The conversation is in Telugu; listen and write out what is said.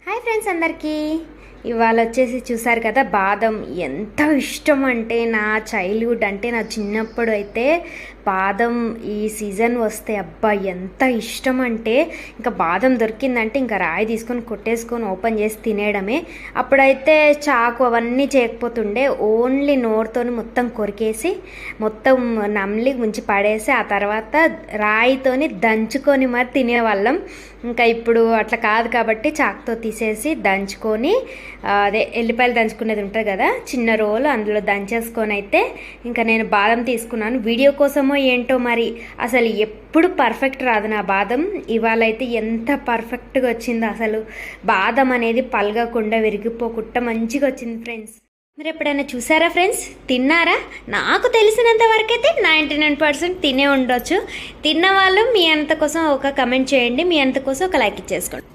హాయ్ ఫ్రెండ్స్ అందరికీ ఇవాళ వచ్చేసి చూసారు కదా బాదం ఎంత ఇష్టం అంటే నా చైల్డ్హుడ్ అంటే నా చిన్నప్పుడు అయితే బాదం ఈ సీజన్ వస్తే అబ్బా ఎంత ఇష్టం అంటే ఇంకా బాదం దొరికిందంటే ఇంకా రాయి తీసుకొని కొట్టేసుకొని ఓపెన్ చేసి తినేయడమే. అప్పుడైతే చాకు అవన్నీ చేయకపోతుండే, ఓన్లీ నోరుతోని మొత్తం కొరికేసి మొత్తం నమిలి ముంచి పడేసి ఆ తర్వాత రాయితోని దంచుకొని మరి తినేవాళ్ళం. ఇంకా ఇప్పుడు అట్లా కాదు కాబట్టి చాకుతో తీసేసి దంచుకొని అదే ఎల్లిపాయలు దంచుకునేది ఉంటుంది కదా చిన్న రోలు, అందులో దంచేసుకొని అయితే ఇంకా నేను బాదం తీసుకున్నాను. వీడియో కోసమో ఏంటో మరి అసలు ఎప్పుడు పర్ఫెక్ట్ రాదు నా బాదం. ఇవాళ అయితే ఎంత పర్ఫెక్ట్గా వచ్చిందో, అసలు బాదం అనేది పలగకుండా విరిగిపోకుండా మంచిగా వచ్చింది ఫ్రెండ్స్. మీరు ఎప్పుడైనా చూసారా ఫ్రెండ్స్? తిన్నారా? నాకు తెలిసినంత వరకు అయితే 99% తినే ఉండొచ్చు. తిన్న వాళ్ళు మీ అంత కోసం ఒక కమెంట్ చేయండి, మీ అంత కోసం ఒక లైక్ ఇచ్చేసుకోండి.